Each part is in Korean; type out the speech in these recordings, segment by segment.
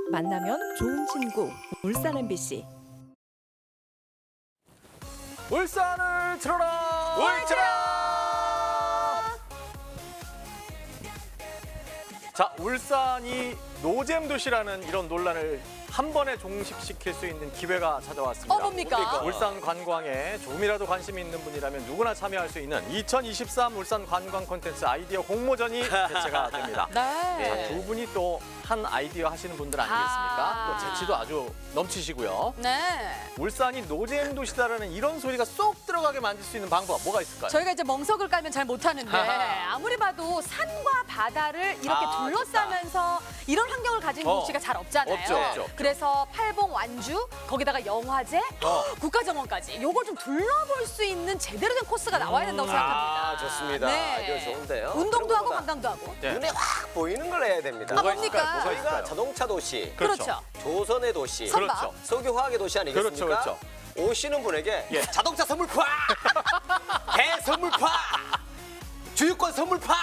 만나면 좋은 친구 울산 MBC. 울산을 틀어라! 울트라! 자, 울산이 노잼 도시라는 이런 논란을 한 번에 종식시킬 수 있는 기회가 찾아왔습니다. 뭡니까? 울산 관광에 조금이라도 관심이 있는 분이라면 누구나 참여할 수 있는 2023 울산 관광 콘텐츠 아이디어 공모전이 개최가 됩니다. 네. 두 분이 또 한 아이디어 하시는 분들 아니겠습니까? 또 재치도 아주 넘치시고요. 네. 울산이 노잼 도시다라는 이런 소리가 쏙 들어가게 만들 수 있는 방법 뭐가 있을까요? 저희가 이제 멍석을 깔면 잘 못하는데 아무리 봐도 산과 바다를 이렇게 둘러싸면서 이런 환경을 가진 도시가 잘 없잖아요. 없죠. 그래서 팔봉 완주, 거기다가 영화제, 국가정원까지 요걸 좀 둘러볼 수 있는 제대로 된 코스가 나와야 된다고 생각합니다. 아, 좋습니다. 네. 아이디어 좋은데요. 운동도 하고 그런 관광도 하고. 네. 눈에 확 보이는 걸 해야 됩니다. 아, 뭡니까? 뭐가 저희가 있을까요? 자동차 도시, 그렇죠. 조선의 도시, 선박. 그렇죠. 석유화학의 도시 아니겠습니까? 그렇죠. 오시는 분에게 예. 자동차 선물파, 배 선물파, 주유권 선물파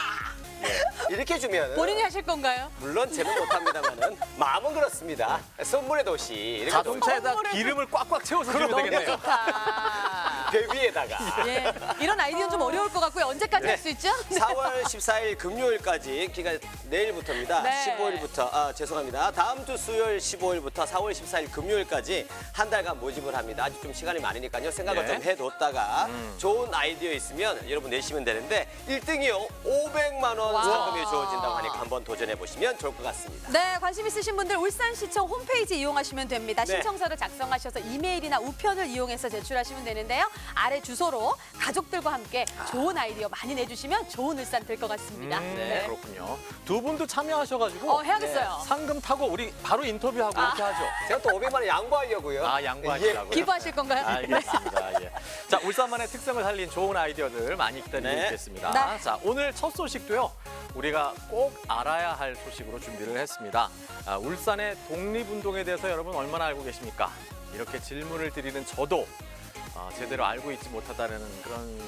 이렇게 주면 본인이 하실 건가요? 물론 저는 못합니다만은 마음은 그렇습니다. 선물의 도시. 이렇게 자동차에다 기름을 꽉꽉 채워서 주면 너무 되겠네요. 좋다. 배 위에다가. 예, 이런 아이디어는 좀 어려울 것 같고요. 언제까지 네. 할 수 있죠? 4월 14일 금요일까지 기간 내일부터입니다. 네. 15일부터 죄송합니다. 다음 주 수요일 15일부터 4월 14일 금요일까지 한 달간 모집을 합니다. 아직 좀 시간이 많으니까요. 생각을 네. 좀 해뒀다가 좋은 아이디어 있으면 여러분 내시면 되는데 1등이요 500만 원 와. 상금이 주어진다고 하니까 한번 도전해 보시면 좋을 것 같습니다. 네, 관심 있으신 분들 울산시청 홈페이지 이용하시면 됩니다. 네. 신청서를 작성하셔서 이메일이나 우편을 이용해서 제출하시면 되는데요. 아래 주소로 가족들과 함께 좋은 아이디어 많이 내주시면 좋은 울산 될 것 같습니다. 네. 그렇군요. 두 분도 참여하셔가지고 해야겠어요. 상금 타고 우리 바로 인터뷰하고 이렇게 하죠. 제가 또 500만 원 양보하려고요. 아, 양보하시라고요? 기부하실 건가요? 알겠습니다. 예. 자, 울산만의 특성을 살린 좋은 아이디어들 많이 기다리고 네. 있겠습니다. 네. 자, 오늘 첫 소식도요. 우리가 꼭 알아야 할 소식으로 준비를 했습니다. 울산의 독립운동에 대해서 여러분 얼마나 알고 계십니까? 이렇게 질문을 드리는 저도 제대로 알고 있지 못하다는 그런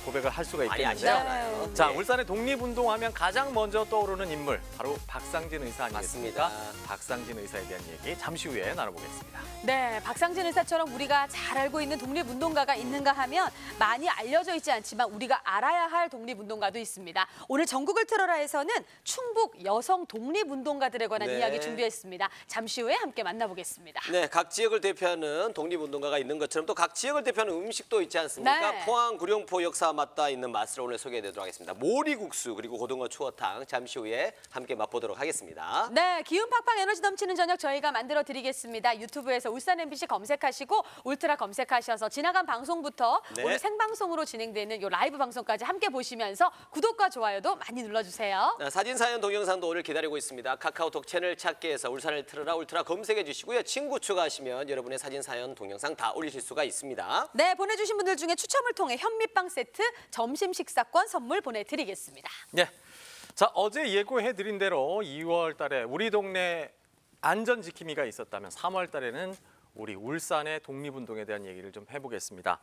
고백을 할 수가 많이 있겠는데요. 아시잖아요. 자, 네. 울산의 독립운동하면 가장 먼저 떠오르는 인물 바로 박상진 의사 아니겠습니까? 맞습니다. 박상진 의사에 대한 얘기 잠시 후에 나눠보겠습니다. 네, 박상진 의사처럼 우리가 잘 알고 있는 독립운동가가 있는가 하면 많이 알려져 있지 않지만 우리가 알아야 할 독립운동가도 있습니다. 오늘 전국을 틀어라에서는 충북 여성 독립운동가들에 관한 네. 이야기 준비했습니다. 잠시 후에 함께 만나보겠습니다. 네, 각 지역을 대표하는 독립운동가가 있는 것처럼 또 각 지역을 대표하는 음식도 있지 않습니까? 네. 포항 구룡포 역사와 맞닿아 있는 맛을 오늘 소개해드리도록 하겠습니다. 모리국수 그리고 고등어 추어탕 잠시 후에 함께 맛보도록 하겠습니다. 네, 기운 팍팍 에너지 넘치는 저녁 저희가 만들어 드리겠습니다. 유튜브에서 울산 MBC 검색하시고 울트라 검색하셔서 지나간 방송부터 네. 오늘 생방송으로 진행되는 요 라이브 방송까지 함께 보시면서 구독과 좋아요도 많이 눌러주세요. 사진, 사연, 동영상도 오늘 기다리고 있습니다. 카카오톡 채널 찾기에서 울산을 틀어라 울트라 검색해 주시고요. 친구 추가하시면 여러분의 사진, 사연, 동영상 다 올리실 수가 있습니다. 네, 보내주신 분들 중에 추첨을 통해 현미빵 세트, 점심 식사권 선물 보내드리겠습니다. 네. 자, 어제 예고해드린 대로 2월 달에 우리 동네 안전지킴이가 있었다면 3월 달에는 우리 울산의 독립운동에 대한 얘기를 좀 해보겠습니다.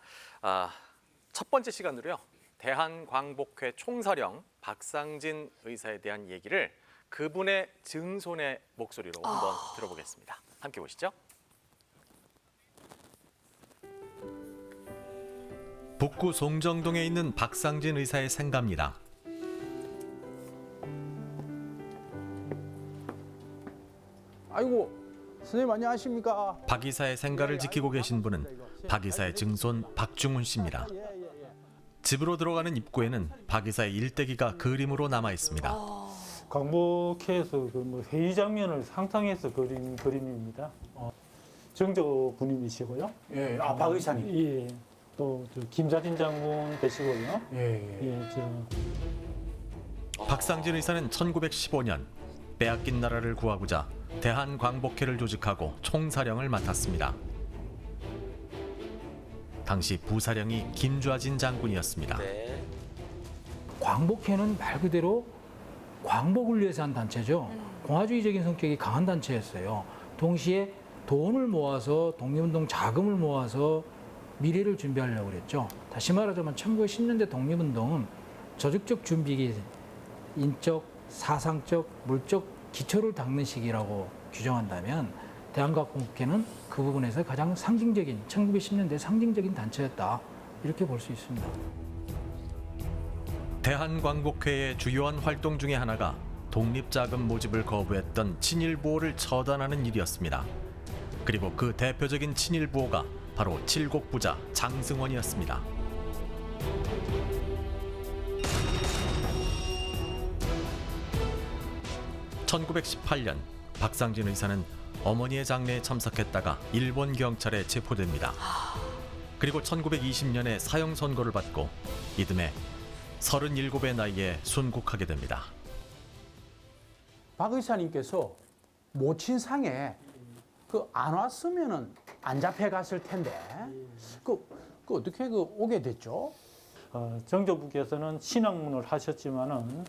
첫 번째 시간으로요. 대한광복회 총사령 박상진 의사에 대한 얘기를 그분의 증손의 목소리로 한번 들어보겠습니다. 함께 보시죠. 북구 송정동에 있는 박상진 의사의 생가입니다. 아이고 선생님 안녕하십니까? 박 이사의 생가를 지키고 계신 분은 박 이사의 증손 박중훈 씨입니다. 집으로 들어가는 입구에는 박 이사의 일대기가 그림으로 남아 있습니다. 광복회에서 그 회의 장면을 상상해서 그린 그림입니다. 정조 부님이시고요. 예, 박 의사님. 예. 또 김자진 장군 되시고요. 예. 박상진 의사는 1915년 빼앗긴 나라를 구하고자 대한광복회를 조직하고 총사령을 맡았습니다. 당시 부사령이 김좌진 장군이었습니다. 네. 광복회는 말 그대로 광복을 위해서 한 단체죠. 공화주의적인 성격이 강한 단체였어요. 동시에 돈을 모아서 독립운동 자금을 모아서 미래를 준비하려고 그랬죠. 다시 말하자면 1910년대 독립운동은 조직적 준비기 인적, 사상적, 물적 기초를 닦는 시기라고 규정한다면 대한광복회는 그 부분에서 가장 상징적인 1910년대 상징적인 단체였다 이렇게 볼 수 있습니다. 대한광복회의 주요한 활동 중에 하나가 독립자금 모집을 거부했던 친일부호를 처단하는 일이었습니다. 그리고 그 대표적인 친일부호가 바로 칠곡부자 장승원이었습니다. (1918년) 박상진 의사는 어머니의 장례에 참석했다가 일본 경찰에 체포됩니다. 그리고 1920년에 사형 선고를 받고 이듬해 37의 나이에 순국하게 됩니다. 박 의사님께서 모친상에 안 왔으면은 안 잡혀갔을 텐데 그 어떻게 오게 됐죠? 정조부께서는 신학문을 하셨지만은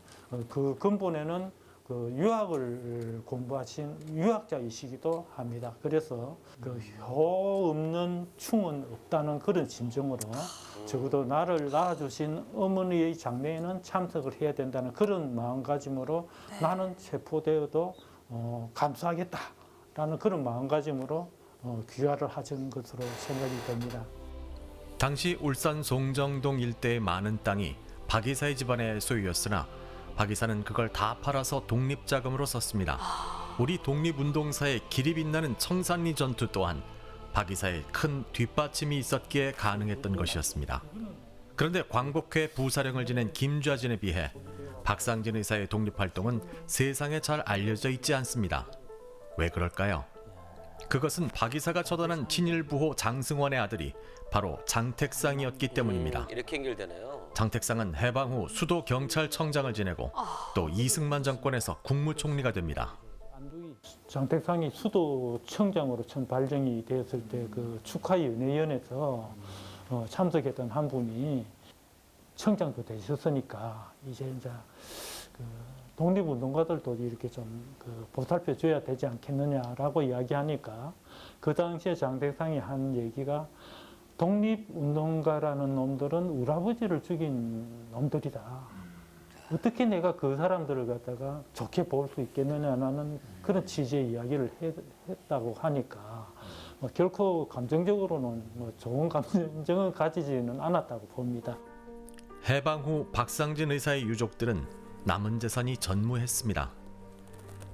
그 근본에는 유학을 공부하신 유학자이시기도 합니다. 그래서 효 없는 충은 없다는 그런 심정으로 적어도 나를 낳아주신 어머니의 장례에는 참석을 해야 된다는 그런 마음가짐으로 나는 체포되어도 감수하겠다라는 그런 마음가짐으로 귀화를 하신 것으로 생각이 됩니다. 당시 울산 송정동 일대의 많은 땅이 박 이사의 집안의 소유였으나 박 이사는 그걸 다 팔아서 독립자금으로 썼습니다. 우리 독립운동사의 길이 빛나는 청산리 전투 또한 박 이사의 큰 뒷받침이 있었기에 가능했던 것이었습니다. 그런데 광복회 부사령을 지낸 김좌진에 비해 박상진 의사의 독립활동은 세상에 잘 알려져 있지 않습니다. 왜 그럴까요? 그것은 박 이사가 처단한 친일부호 장승원의 아들이 바로 장택상이었기 때문입니다. 이렇게 연결되네요. 장택상은 해방 후 수도 경찰청장을 지내고 또 이승만 정권에서 국무총리가 됩니다. 장택상이 수도청장으로 처음 발령이 되었을 때 그 축하연회연에서 참석했던 한 분이 청장도 되셨으니까 이제 독립운동가들도 이렇게 좀 보살펴 줘야 되지 않겠느냐라고 이야기하니까 그 당시에 장택상이 한 얘기가 독립운동가라는 놈들은 우리 아버지를 죽인 놈들이다. 어떻게 내가 그 사람들을 갖다가 좋게 볼 수 있겠느냐라는 그런 취지의 이야기를 했다고 하니까 결코 감정적으로는 좋은 감정을 가지지는 않았다고 봅니다. 해방 후 박상진 의사의 유족들은 남은 재산이 전무했습니다.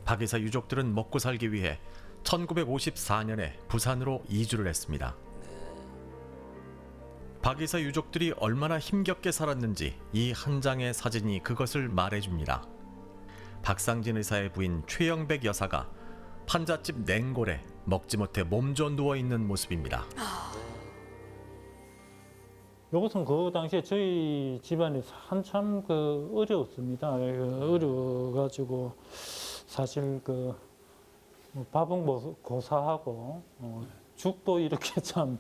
박 이사 유족들은 먹고 살기 위해 1954년에 부산으로 이주를 했습니다. 박 이사 유족들이 얼마나 힘겹게 살았는지 이 한 장의 사진이 그것을 말해줍니다. 박상진 의사의 부인 최영백 여사가 판잣집 냉골에 먹지 못해 몸져 누워있는 모습입니다. 이것은 그 당시에 저희 집안이 한참 어려웠습니다. 어려워가지고 사실 밥은 고사하고 죽도 이렇게 참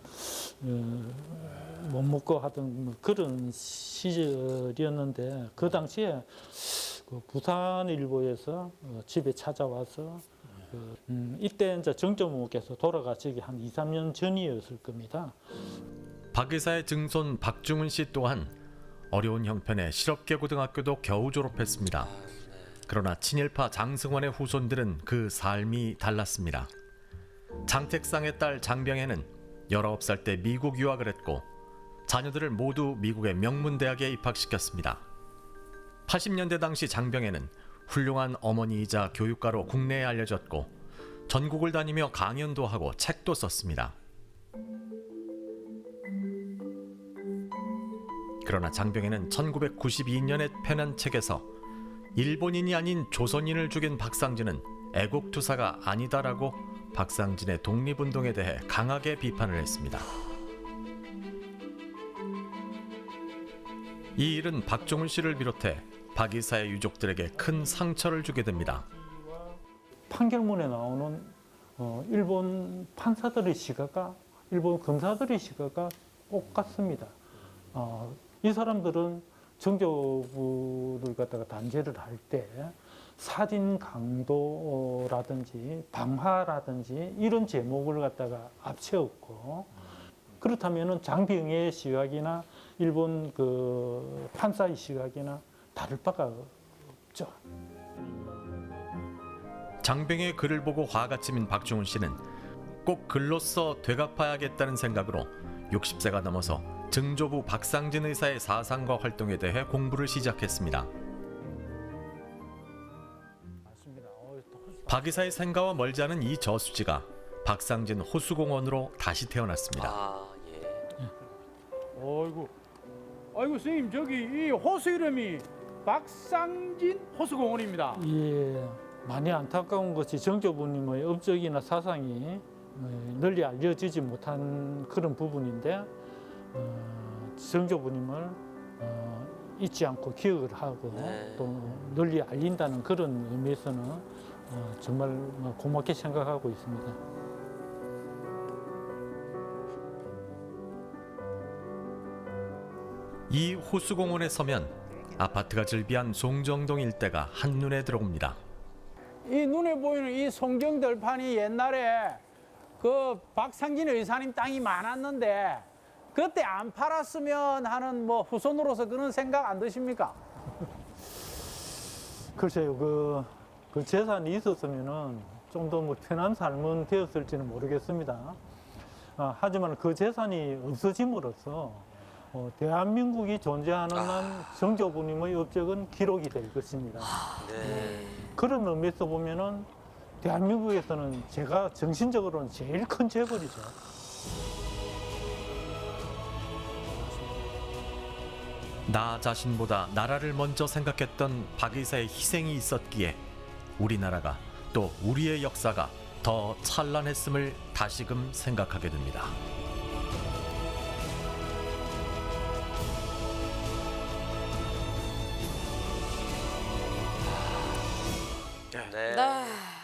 못 먹고 하던 그런 시절이었는데 그 당시에 부산일보에서 집에 찾아와서 이때 이제 정조모께서 돌아가시기 한 2, 3년 전이었을 겁니다. 박 이사의 증손 박중훈 씨 또한 어려운 형편에 실업계 고등학교도 겨우 졸업했습니다. 그러나 친일파 장승원의 후손들은 그 삶이 달랐습니다. 장택상의 딸 장병혜는 19살 때 미국 유학을 했고 자녀들을 모두 미국의 명문대학에 입학시켰습니다. 80년대 당시 장병혜는 훌륭한 어머니이자 교육가로 국내에 알려졌고 전국을 다니며 강연도 하고 책도 썼습니다. 그러나 장병혜는 1992년에 펴낸 책에서 일본인이 아닌 조선인을 죽인 박상진은 애국투사가 아니다라고 박상진의 독립운동에 대해 강하게 비판을 했습니다. 이 일은 박종훈 씨를 비롯해 박 이사의 유족들에게 큰 상처를 주게 됩니다. 판결문에 나오는 일본 판사들의 시각과 일본 검사들의 시각과 똑같습니다. 이 사람들은 정조부를 갖다가 단죄를 할 때 살인 강도라든지 방화라든지 이런 제목을 갖다가 앞세웠고 그렇다면은 장병의 시각이나 일본 판사의 시각이나 다를 바가 없죠. 장병의 글을 보고 화가 치민 박중훈 씨는 꼭 글로써 되갚아야겠다는 생각으로 60세가 넘어서 증조부 박상진 의사의 사상과 활동에 대해 공부를 시작했습니다. 박 의사의 생가와 멀지 않은 이 저수지가 박상진 호수공원으로 다시 태어났습니다. 아, 예. 아이고 선생님 저기 이 호수 이름이 박상진 호수공원입니다. 예, 많이 안타까운 것이 정조부님의 업적이나 사상이 널리 알려지지 못한 그런 부분인데 정조부님을 잊지 않고 기억을 하고 네. 또 널리 알린다는 그런 의미에서는 정말 고맙게 생각하고 있습니다. 이 호수공원에 서면 아파트가 즐비한 송정동 일대가 한눈에 들어옵니다. 이 눈에 보이는 이 송정들판이 옛날에 그 박상진 의사님 땅이 많았는데 그때 안 팔았으면 하는 뭐 후손으로서 그런 생각 안 드십니까? 글쎄요, 그 재산이 있었으면은 좀 더 뭐 편한 삶은 되었을지는 모르겠습니다. 하지만 그 재산이 없어짐으로써 대한민국이 존재하는 한 정조부님의 업적은 기록이 될 것입니다. 네. 그런 의미에서 보면은 대한민국에서는 제가 정신적으로는 제일 큰 재벌이죠. 나 자신보다 나라를 먼저 생각했던 박 의사의 희생이 있었기에 우리나라가 또 우리의 역사가 더 찬란했음을 다시금 생각하게 됩니다. 네. 네.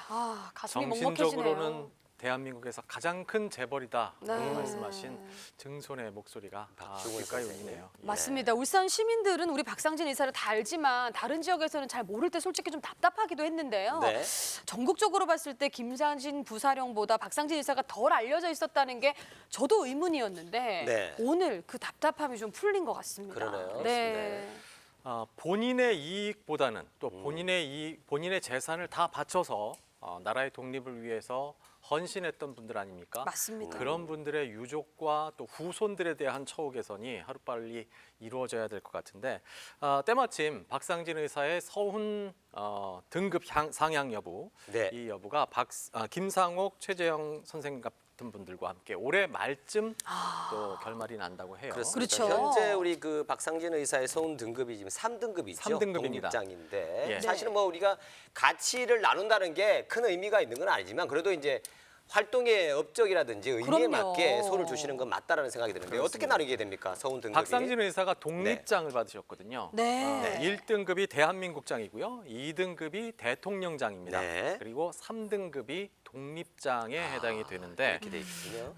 아, 가슴이 먹먹해지네요. 정신적으로는 대한민국에서 가장 큰 재벌이다. 네. 라고 말씀하신 증손의 목소리가 박중훈 귓가에 선생님. 울리네요. 예. 맞습니다. 울산 시민들은 우리 박상진 의사를 다 알지만 다른 지역에서는 잘 모를 때 솔직히 좀 답답하기도 했는데요. 네. 전국적으로 봤을 때 김상진 부사령보다 박상진 의사가 덜 알려져 있었다는 게 저도 의문이었는데 네. 오늘 그 답답함이 좀 풀린 것 같습니다. 그러네요. 네. 본인의 이익보다는 또 본인의 재산을 다 바쳐서 나라의 독립을 위해서 헌신했던 분들 아닙니까? 맞습니다. 그런 분들의 유족과 또 후손들에 대한 처우 개선이 하루빨리 이루어져야 될 것 같은데 때마침 박상진 의사의 서훈 등급 상향 여부 네. 이 여부가 김상옥, 최재형 선생님 같은 분들과 함께 올해 말쯤 또 결말이 난다고 해요. 그렇습니다. 그렇죠. 현재 우리 그 박상진 의사의 서훈 등급이 지금 3등급이죠. 3등급입니다. 독립장인데 예. 사실은 뭐 우리가 가치를 나눈다는 게 큰 의미가 있는 건 아니지만 그래도 이제 활동의 업적이라든지 의미에 그럼요. 맞게 소를 주시는 건 맞다라는 생각이 드는데 어떻게 나누게 됩니까? 서훈 등급이. 박상진 의사가 독립장을 받으셨거든요. 네. 1등급이 대한민국장이고요. 2등급이 대통령장입니다. 네. 그리고 3등급이 독립장에 해당이 되는데 이렇게 돼 있군요.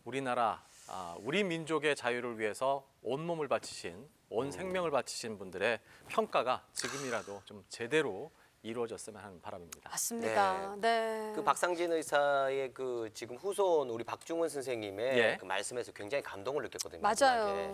우리나라 우리 민족의 자유를 위해서 온몸을 바치신 온 생명을 바치신 분들의 평가가 지금이라도 좀 제대로 이루어졌으면 하는 바람입니다. 맞습니다. 네. 그 박상진 의사의 그 지금 후손 우리 박중훈 선생님의 예. 그 말씀에서 굉장히 감동을 느꼈거든요. 맞아요. 마지막에.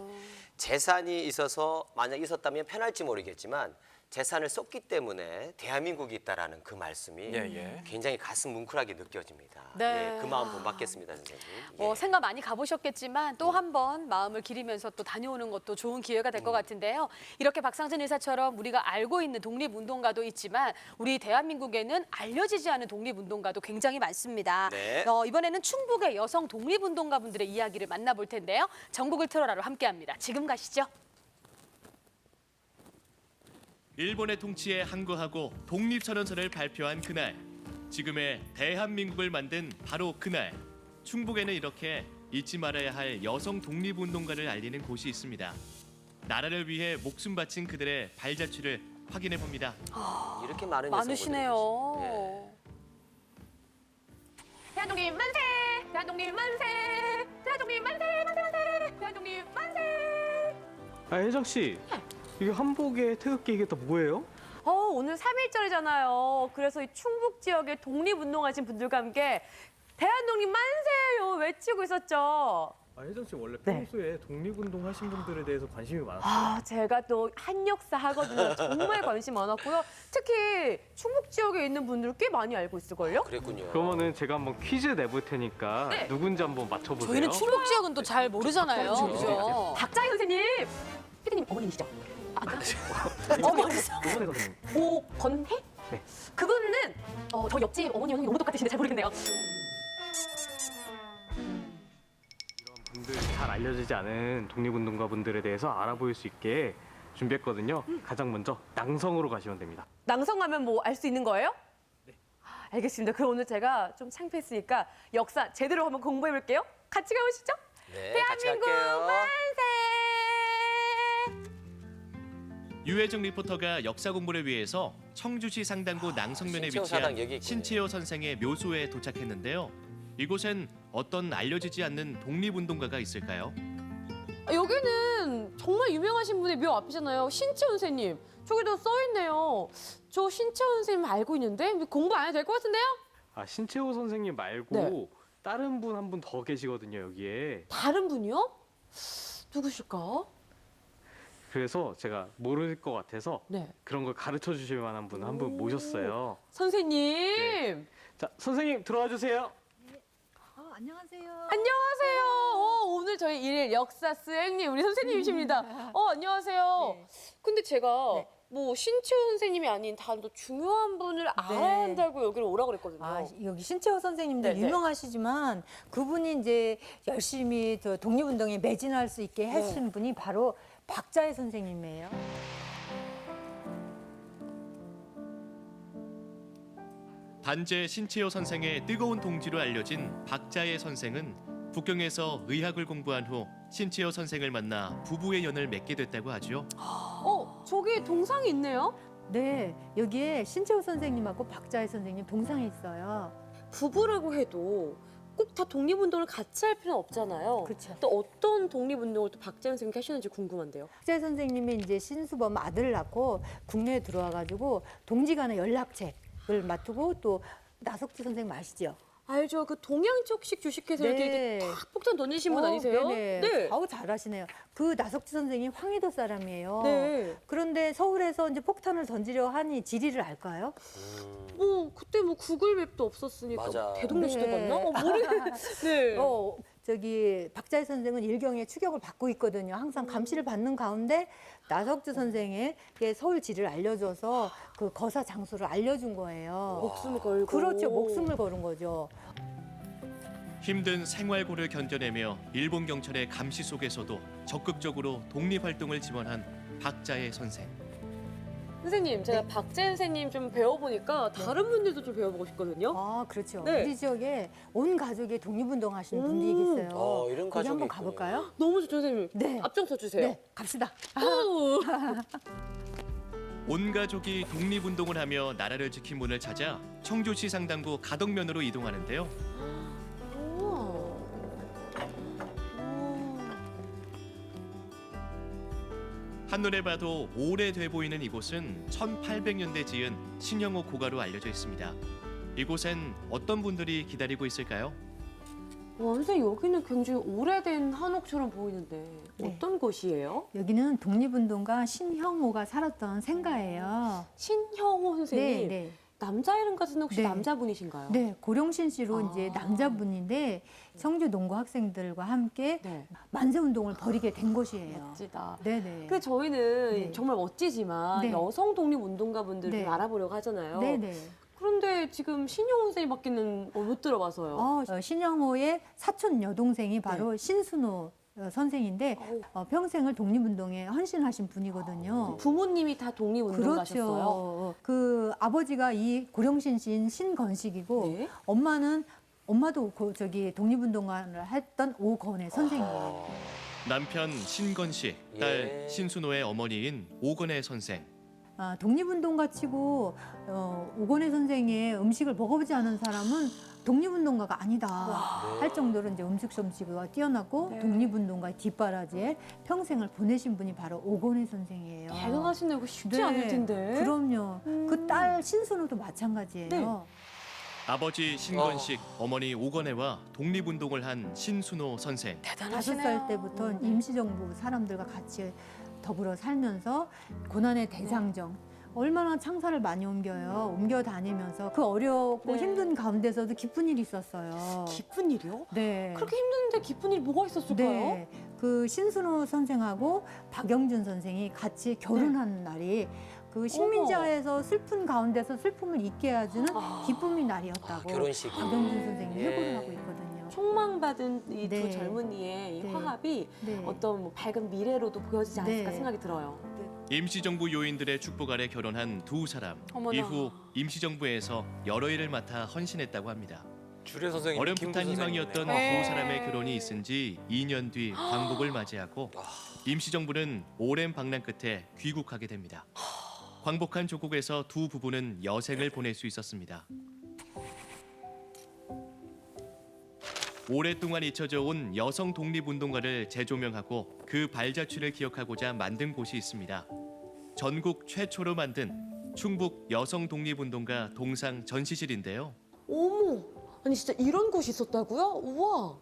재산이 있어서 만약 있었다면 편할지 모르겠지만 재산을 썼기 때문에 대한민국이 있다라는 그 말씀이 예. 굉장히 가슴 뭉클하게 느껴집니다. 네. 예, 그 마음 본받겠습니다, 선생님. 뭐 예. 생각 많이 가보셨겠지만 또 한 번 마음을 기리면서 또 다녀오는 것도 좋은 기회가 될 것 같은데요. 이렇게 박상진 의사처럼 우리가 알고 있는 독립운동가도 있지만 우리 대한민국에는 알려지지 않은 독립운동가도 굉장히 많습니다. 네. 이번에는 충북의 여성 독립운동가분들의 이야기를 만나볼 텐데요. 전국을 틀어라로 함께합니다. 지금 가시죠. 일본의 통치에 항거하고 독립선언서를 발표한 그날, 지금의 대한민국을 만든 바로 그날, 충북에는 이렇게 잊지 말아야 할 여성 독립운동가를 알리는 곳이 있습니다. 나라를 위해 목숨 바친 그들의 발자취를 확인해 봅니다. 이렇게 많은 많으시네요. 여성분들이 대한독립 만세! 대한독립 만세! 대한독립 만세! 만세! 만세! 대한독립 만세! 혜정 씨, 이게 한복의 태극기 이게 또 뭐예요? 오늘 3.1절이잖아요. 그래서 이 충북 지역의 독립운동하신 분들과 함께 대한독립 만세요 외치고 있었죠. 혜정 씨 원래 네. 평소에 독립운동 하신 분들에 대해서 관심이 많았어요? 제가 또 한역사 하거든요. 정말 관심 많았고요. 특히 충북 지역에 있는 분들 꽤 많이 알고 있을걸요? 그랬군요. 그러면은 제가 한번 퀴즈 내볼 테니까 네. 누군지 한번 맞춰보세요. 저희는 충북 지역은 또 잘 모르잖아요. 그죠? 박자희 선생님! 피디님 어머님이시죠? 어머니서. 오건혜 선생님. 오건혜? 네. 그분은 저 옆집 어머니 형이 너무 똑같으신데 잘 모르겠네요. 분들 잘 알려지지 않은 독립운동가 분들에 대해서 알아볼 수 있게 준비했거든요. 가장 먼저 낭성으로 가시면 됩니다. 낭성하면 뭐 알 수 있는 거예요? 네. 알겠습니다. 그럼 오늘 제가 좀 창피했으니까 역사 제대로 한번 공부해 볼게요. 같이 가보시죠. 네, 같이 대한민국 갈게요. 만세! 유혜정 리포터가 역사 공부를 위해서 청주시 상당구 낭성면에 신채호 위치한 사당 여기 있군요. 신채호 선생의 묘소에 도착했는데요. 이곳엔 어떤 알려지지 않는 독립운동가가 있을까요? 여기는 정말 유명하신 분의 묘 앞이잖아요. 신채원 선생님. 저기도 써있네요. 저 신채원 선생님 알고 있는데 공부 안 해도 될 것 같은데요? 신채호 선생님 말고 네. 다른 분 한 분 더 계시거든요, 여기에. 다른 분이요? 누구실까? 그래서 제가 모를 것 같아서 네. 그런 걸 가르쳐 주실 만한 분 한 분 모셨어요. 선생님. 자, 선생님 들어와 주세요. 안녕하세요. 안녕하세요. 오늘 저희 일일 역사 수행님 우리 선생님이십니다. 안녕하세요. 근데 제가 뭐 신채원 선생님이 아닌 다른 또 중요한 분을 알아야 한다고 여기를 오라고 그랬거든요. 여기 신채호 선생님도 네네. 유명하시지만 그분이 이제 열심히 저 독립운동에 매진할 수 있게 하신 분이 바로 박자혜 선생님이에요. 반제 신채호 선생의 뜨거운 동지로 알려진 박자혜 선생은 북경에서 의학을 공부한 후 신채호 선생을 만나 부부의 연을 맺게 됐다고 하죠. 저기 동상이 있네요. 네, 여기에 신채호 선생님하고 박자혜 선생님 동상이 있어요. 부부라고 해도 꼭 다 독립운동을 같이 할 필요는 없잖아요. 그렇죠. 또 어떤 독립운동을 또 박재현 선생님이 하시는지 궁금한데요. 박자혜 선생님이 이제 신수범 아들을 낳고 국내에 들어와가지고 동지간의 연락책을 맡고 또 나석주 선생님 아시죠? 알죠. 그 동양적식 주식회사 이렇게 탁 폭탄 던지신 분 아니세요? 네네. 네. 아우 잘하시네요. 그 나석주 선생님 황해도 사람이에요. 네. 그런데 서울에서 이제 폭탄을 던지려 하니 지리를 알까요? 그때 뭐 구글맵도 없었으니까 맞아. 대동강 시대 네. 갔나? 모르겠네. 네. 저기 박자혜 선생은 일경에 추격을 받고 있거든요. 항상 감시를 받는 가운데 나석주 선생의 서울 지를 알려줘서 그 거사 장소를 알려준 거예요. 목숨을 걸고. 그렇죠. 목숨을 걸은 거죠. 힘든 생활고를 견뎌내며 일본 경찰의 감시 속에서도 적극적으로 독립활동을 지원한 박자혜 선생. 선생님, 제가 박재현 선생님 좀 배워보니까 다른 분들도 좀 배워보고 싶거든요. 아, 그렇죠. 네. 우리 지역에 온 가족이 독립운동 하시는 분들이 계세요. 이런 거기 가족이 한번 있군요. 가볼까요? 너무 좋죠, 선생님. 네. 앞장서 주세요. 네, 갑시다. 온 가족이 독립운동을 하며 나라를 지킨 분을 찾아 청주시 상당구 가덕면으로 이동하는데요. 한눈에 봐도 오래돼 보이는 이곳은 1800년대 지은 신형호 고가로 알려져 있습니다. 이곳엔 어떤 분들이 기다리고 있을까요? 선생님, 여기는 굉장히 오래된 한옥처럼 보이는데 네. 어떤 곳이에요? 여기는 독립운동가 신형호가 살았던 생가예요. 신형호 선생님. 네. 남자 이름 같은 혹시 네. 남자분이신가요? 네, 고령신 씨로 이제 남자분인데 청주 농구 학생들과 함께 네. 만세 운동을 벌이게 된 곳이에요. 멋지다. 네네. 그 저희는 네. 정말 멋지지만 네. 여성 독립 운동가분들 네. 좀 알아보려고 하잖아요. 네네. 그런데 지금 신용호 선생님밖에는 못 들어봐서요. 신영호의 사촌 여동생이 바로 네. 신순호 선생인데 평생을 독립운동에 헌신하신 아, 분이거든요. 부모님이 다 독립 운동가셨어요. 그렇죠. 그 아버지가 이 고령신 씨인 신건식이고 네. 엄마도 저기 독립운동가를 했던 오건의 선생이에요. 남편 신건식, 딸 신순호의 어머니인 오건혜 선생. 독립운동가 치고 오건의 선생의 음식을 먹어보지 않은 사람은 독립운동가가 아니다 할 정도로 이제 음식 솜씨가 뛰어나고 네. 독립운동가의 뒷바라지에 평생을 보내신 분이 바로 오건의 선생이에요. 대단하시네요. 그거 쉽지 않을 텐데. 그럼요. 그 딸 신순호도 마찬가지예요. 네. 아버지 신건식, 어머니 오건애와 독립운동을 한 신순호 선생. 대단하시네요. 5살 때부터 임시정부 사람들과 같이 더불어 살면서 고난의 대장정. 얼마나 창사를 많이 옮겨 다니면서 그 어렵고 힘든 가운데서도 기쁜 일이 있었어요. 기쁜 일이요? 네. 그렇게 힘든데 기쁜 일이 뭐가 있었을까요? 네. 그 신순호 선생하고 박영준 선생이 같이 결혼한 날이 그 식민지하에서 슬픈 가운데서 슬픔을 잊게 해주는 기쁨의 날이었다고 결혼식이. 박영준 선생이 예. 회고를 하고 있거든요. 총망받은 이 두 네. 젊은이의 이 네. 화합이 네. 어떤 뭐 밝은 미래로도 보여지지 않을까 네. 생각이 들어요. 임시정부 요인들의 축복 아래 결혼한 두 사람. 어머나. 이후 임시정부에서 여러 일을 맡아 헌신했다고 합니다. 주례 선생님, 어렴풋한 희망이었던 네. 두 사람의 결혼이 있은 지 2년 뒤 광복을 맞이하고 임시정부는 오랜 방랑 끝에 귀국하게 됩니다. 광복한 조국에서 두 부부는 여생을 보낼 수 있었습니다. 오랫동안 잊혀져 온 여성 독립운동가를 재조명하고 그 발자취를 기억하고자 만든 곳이 있습니다. 전국 최초로 만든 충북 여성 독립운동가 동상 전시실인데요. 어머, 아니 진짜 이런 곳이 있었다고요? 우와.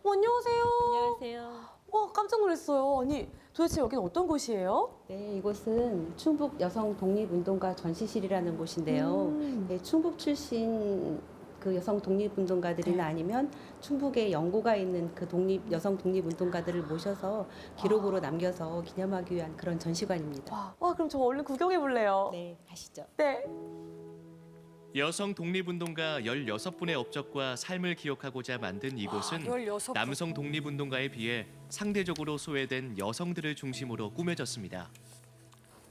안녕하세요. 안녕하세요. 와, 깜짝 놀랐어요. 아니 도대체 여기는 어떤 곳이에요? 네, 이곳은 충북 여성 독립운동가 전시실이라는 곳인데요. 네, 충북 출신 그 여성 독립운동가들이나 아니면 충북에 연고가 있는 그 여성 독립운동가들을 모셔서 기록으로 남겨서 기념하기 위한 그런 전시관입니다. 와, 그럼 저 얼른 구경해 볼래요. 네, 가시죠. 네. 여성 독립운동가 16분의 업적과 삶을 기억하고자 만든 이곳은 16분. 남성 독립운동가에 비해 상대적으로 소외된 여성들을 중심으로 꾸며졌습니다.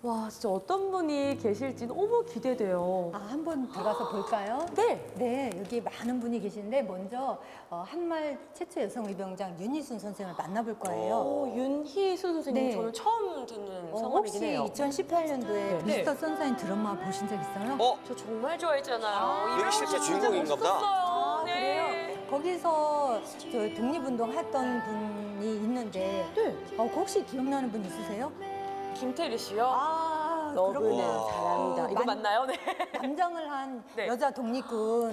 와, 진짜 어떤 분이 계실지 너무 기대돼요. 아, 한번 들어가서 볼까요? 네. 네, 여기 많은 분이 계신데 먼저 한말 최초 여성 의병장 윤희순 선생을 만나볼 거예요. 윤희순 선생님 네. 저는 처음 듣는 혹시 성함이긴 해요. 2018년도에 미스터 선샤인 드라마 보신 적 있어요? 저 정말 좋아했잖아요. 여기 실제 주인공인가 보다. 아, 그래요? 거기서 저 독립운동 했던 분이 있는데 혹시 기억나는 분 있으세요? 김태리 씨요? 아, 너무나 그렇구나. 잘합니다. 이거 맞나요? 네. 담장을 한 네. 여자 독립군.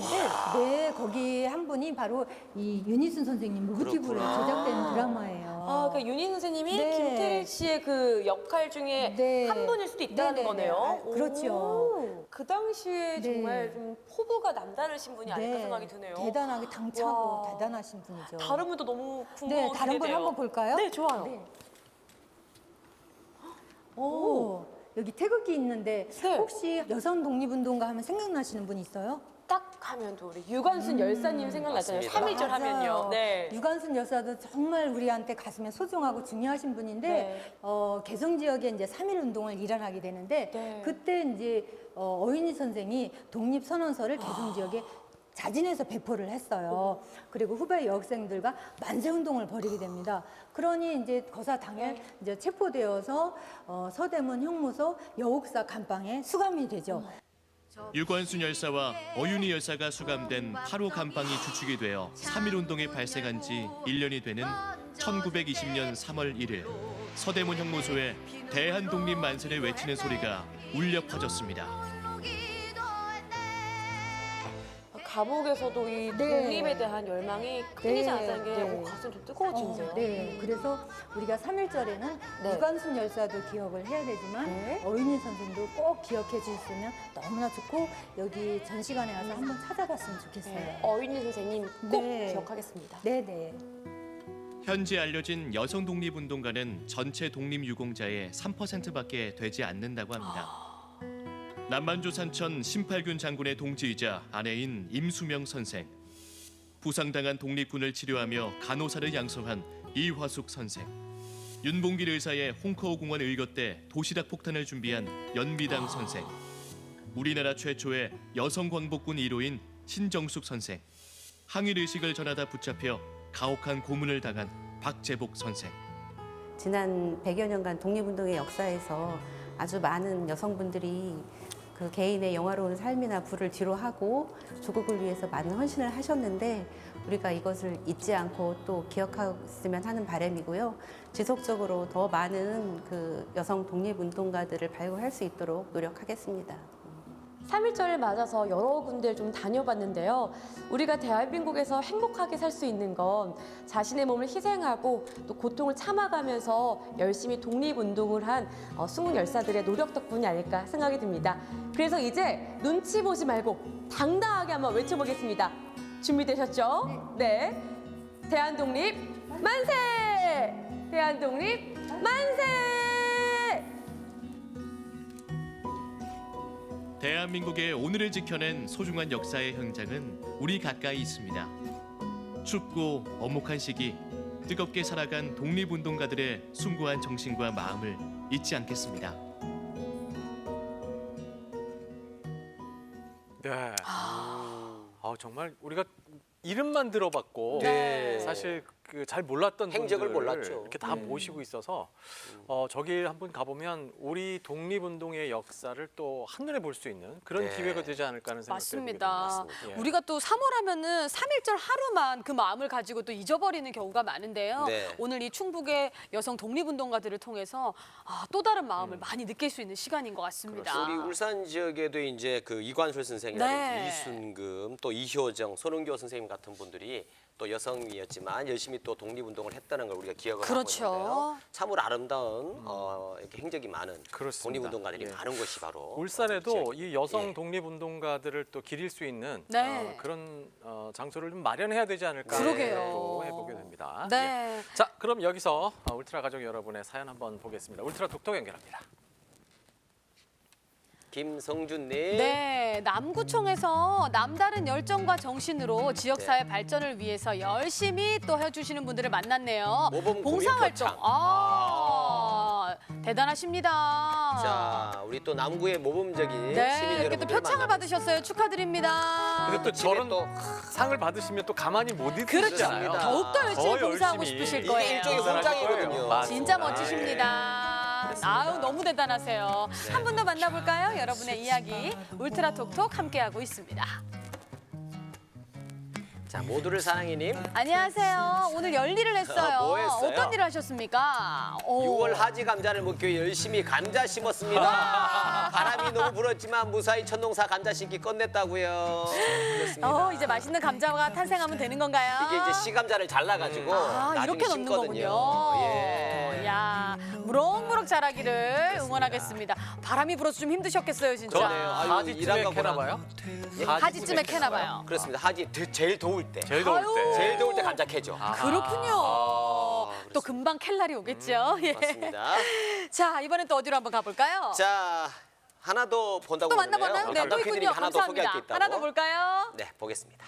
네, 거기 한 분이 바로 이 윤희순 선생님 모티브로 제작된 드라마예요. 아, 그러니까 윤희 선생님이 네. 김태리 씨의 그 역할 중에 네. 한 분일 수도 있다는 네네네. 거네요. 아, 그렇죠. 오, 그 당시에 네. 정말 좀 포부가 남다르신 분이 아닐까 생각이 드네요. 대단하게 당차고 와. 대단하신 분이죠. 다른 분도 너무 네, 궁금하고 다른 분 기대돼요. 한번 볼까요? 네, 좋아요. 네. 오, 여기 태극기 있는데 혹시 여성 독립운동가 하면 생각나시는 분 있어요? 딱 하면 또 우리 유관순 열사님 생각나잖아요. 맞습니다. 3.1절 하면요. 네. 유관순 여사도 정말 우리한테 가슴에 소중하고 중요하신 분인데 네. 개성 지역에 이제 3.1 운동을 일어나게 되는데 네. 그때 이제 어인희 선생이 독립선언서를 개성 지역에 자진해서 배포를 했어요. 그리고 후배 여학생들과 만세 운동을 벌이게 됩니다. 그러니 이제 거사 당일 이제 체포되어서 서대문 형무소 여옥사 감방에 수감이 되죠. 유관순 열사와 어윤희 열사가 수감된 8호 감방이 주축이 되어 3.1운동이 발생한 지 1년이 되는 1920년 3월 1일 서대문 형무소에 대한독립 만세를 외치는 소리가 울려 퍼졌습니다. 감옥에서도 이 독립에 대한 열망이 끊이지 않았다는 게 가슴 좀 뜨거워지는데요. 네, 그래서 우리가 3.1절에는 유관순 열사도 기억을 해야 되지만 어윤희 선생도 꼭 기억해 주셨으면 너무나 좋고 여기 전시관에 와서 한번 찾아봤으면 좋겠어요. 어윤희 선생님 꼭 기억하겠습니다. 네네. 현재 알려진 여성 독립운동가는 전체 독립유공자의 3%밖에 되지 않는다고 합니다. 남만주 산천 신팔균 장군의 동지이자 아내인 임수명 선생, 부상당한 독립군을 치료하며 간호사를 양성한 이화숙 선생, 윤봉길 의사의 홍커우 공원 의거때 도시락 폭탄을 준비한 연미당 선생, 우리나라 최초의 여성 광복군 1호인 신정숙 선생, 항일 의식을 전하다 붙잡혀 가혹한 고문을 당한 박재복 선생. 지난 100여 년간 독립운동의 역사에서 아주 많은 여성분들이 그 개인의 영화로운 삶이나 부를 뒤로하고 조국을 위해서 많은 헌신을 하셨는데 우리가 이것을 잊지 않고 또 기억했으면 하는 바람이고요. 지속적으로 더 많은 그 여성 독립운동가들을 발굴할 수 있도록 노력하겠습니다. 3.1절을 맞아서 여러 군데를 좀 다녀봤는데요. 우리가 대한민국에서 행복하게 살 수 있는 건 자신의 몸을 희생하고 또 고통을 참아가면서 열심히 독립운동을 한 순국 열사들의 노력 덕분이 아닐까 생각이 듭니다. 그래서 이제 눈치 보지 말고 당당하게 한번 외쳐보겠습니다. 준비되셨죠? 네. 대한독립 만세! 대한독립 만세! 대한민국의 오늘을 지켜낸 소중한 역사의 현장은 우리 가까이 있습니다. 춥고 엄혹한 시기 뜨겁게 살아간 독립운동가들의 숭고한 정신과 마음을 잊지 않겠습니다. 네. 정말 우리가 이름만 들어봤고 네. 사실 그 잘 몰랐던 행적을 분들을 몰랐죠. 이렇게 다 모시고 있어서 저기 한번 가보면 우리 독립운동의 역사를 또 한눈에 볼 수 있는 그런 네. 기회가 되지 않을까 하는 생각이 맞습니다. 듭니다. 예. 우리가 또 3월 하면은 3.1절 하루만 그 마음을 가지고 또 잊어버리는 경우가 많은데요. 네. 오늘 이 충북의 여성 독립운동가들을 통해서 또 다른 마음을 많이 느낄 수 있는 시간인 것 같습니다. 우리 울산 지역에도 이제 그 이관솔 선생이라든지 네. 이순금 또 이효정, 손은교 선생님 같은 분들이 또 여성이었지만 열심히 또 독립운동을 했다는 걸 우리가 기억을 그렇죠. 하고 있는데요. 참으로 아름다운 이렇게 행적이 많은 그렇습니다. 독립운동가들이 예. 많은 곳이 바로 울산에도 이 여성 예. 독립운동가들을 또 기릴 수 있는 네. 그런 장소를 좀 마련해야 되지 않을까 그러게요. 생각도 해보게 됩니다. 네. 예. 자, 그럼 여기서 울트라 가족 여러분의 사연 한번 보겠습니다. 울트라 톡톡 연결합니다. 김성준님. 네, 남구청에서 남다른 열정과 정신으로 지역사회 발전을 위해서 열심히 또 해주시는 분들을 만났네요. 모범 봉사활동. 구민표창. 대단하십니다. 자, 우리 또 남구의 모범적인 시민 네, 여러분들 이렇게 또 표창을 받으셨어요. 축하드립니다. 근데 또 저런 상을 받으시면 또 가만히 못 그렇죠. 있으시잖아요. 더욱더 열심히 더 봉사하고 열심히. 싶으실 이게 거예요. 일종의 훈장이거든요. 맞습니다. 진짜 멋지십니다. 아유, 너무 대단하세요. 한 분 더 만나볼까요? 여러분의 이야기 울트라 톡톡 함께하고 있습니다. 자, 모두를 사랑해님. 안녕하세요. 오늘 열일을 했어요. 뭐 했어요? 어떤 일을 하셨습니까? 오. 6월 하지 감자를 먹기 위해 열심히 감자 심었습니다. 바람이 너무 불었지만 무사히 천농사 감자 심기 끝냈다고요. 그렇습니다. 이제 맛있는 감자가 탄생하면 되는 건가요? 이게 이제 씨감자를 잘라가지고 나중에 이렇게 넣는 심거든요. 거군요. 예. 야, 무럭무럭 자라기를 응원하겠습니다. 바람이 불어서 좀 힘드셨겠어요, 진짜. 그러네요. 아유, 하지쯤에 일하고 캐나 봐요? 하지쯤에 캐나 봐요. 그렇습니다. 하지 제일 더울 때. 제일 더울 때. 제일 더울 때 감자 캐죠. 그렇군요. 또 금방 캘 날이 오겠죠. 예. 맞습니다. 자, 이번엔 또 어디로 한번 가볼까요? 자, 하나 더 본다고 또 그러네요. 만나보나요? 네, 또 담당 PD님이 있군요. 하나 더 소개할 게 감사합니다. 있다고. 하나 더 볼까요? 네, 보겠습니다.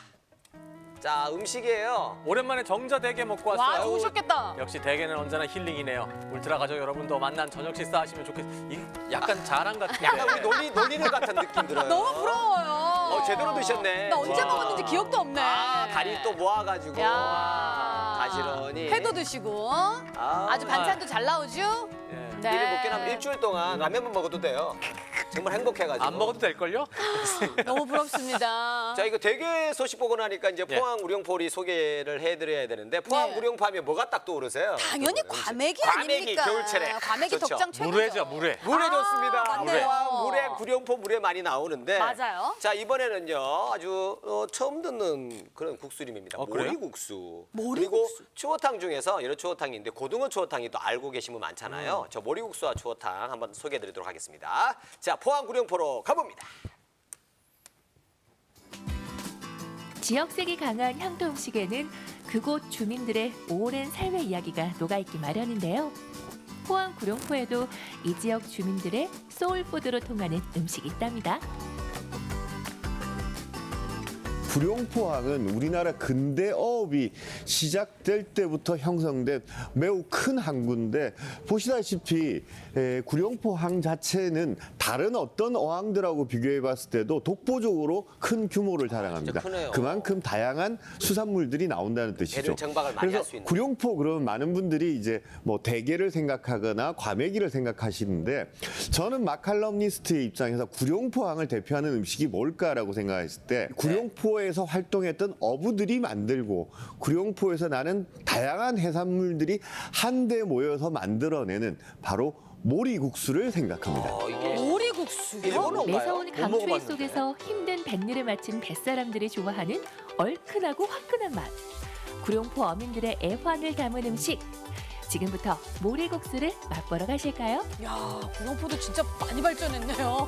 자, 음식이에요. 오랜만에 정자 대게 먹고 와, 왔어요. 좋으셨겠다. 역시 대게는 언제나 힐링이네요. 울트라 가족 여러분도 만난 저녁 식사 하시면 좋겠어요. 이 약간 자랑 같은 약간 우리 놀이를 같은 느낌 들어요. 너무 부러워요. 제대로 드셨네. 나 언제 와. 먹었는지 기억도 없네. 다리 또 모아가지고 야. 가지런히. 회도 드시고 아주 반찬도 잘 나오죠? 예. 네. 미리 먹게 하면 일주일 동안 라면만 먹어도 돼요. 정말 행복해가지고. 안 먹어도 될걸요? 너무 부럽습니다. 자, 이거 대게 소식 보고 나니까 이제 예. 포항 우령포리 소개를 해드려야 되는데 포항 네. 우령포 하면 뭐가 딱 떠오르세요? 당연히 과메기 과메기, 아닙니까? 겨울철에. 과메기 좋죠. 덕장 최고죠. 물회죠, 물회. 물회 아, 좋습니다. 맞네요. 포항 물회, 구령포 물회 많이 나오는데. 맞아요. 자, 이번에는요 아주 처음 듣는 그런 국수 이름입니다. 그래요? 모리국수. 모리국수. 그리고 추어탕 중에서 여러 추어탕인데 고등어 추어탕이 또 알고 계신 분 많잖아요. 저 모리국수와 추어탕 한번 소개해드리도록 하겠습니다. 자, 포항 구령포로 가봅니다. 지역색이 강한 향토 음식에는 그곳 주민들의 오랜 삶의 이야기가 녹아있기 마련인데요. 포항 구룡포에도 이 지역 주민들의 소울푸드로 통하는 음식이 있답니다. 구룡포항은 우리나라 근대 어업이 시작될 때부터 형성된 매우 큰 항구인데 보시다시피 구룡포항 자체는 다른 어떤 어항들하고 비교해 봤을 때도 독보적으로 큰 규모를 자랑합니다. 크네요. 그만큼 다양한 수산물들이 나온다는 뜻이죠. 배를 정박을 많이 할 그래서 수 있는. 구룡포 그러면 많은 분들이 이제 뭐 대게를 생각하거나 과메기를 생각하시는데 저는 마칼럼니스트의 입장에서 구룡포항을 대표하는 음식이 뭘까라고 생각했을 때 구룡포에서 활동했던 어부들이 만들고 구룡포에서 나는 다양한 해산물들이 한데 모여서 만들어내는 바로 모리국수를 생각합니다. 이게 모리국수. 모리국수요? 일본어인가요? 매서운 못 강추위 먹어봤는데. 속에서 힘든 뱃일을 마친 뱃사람들이 좋아하는 얼큰하고 화끈한 맛. 구룡포 어민들의 애환을 담은 음식. 지금부터 모리국수를 맛보러 가실까요? 야, 구룡포도 진짜 많이 발전했네요.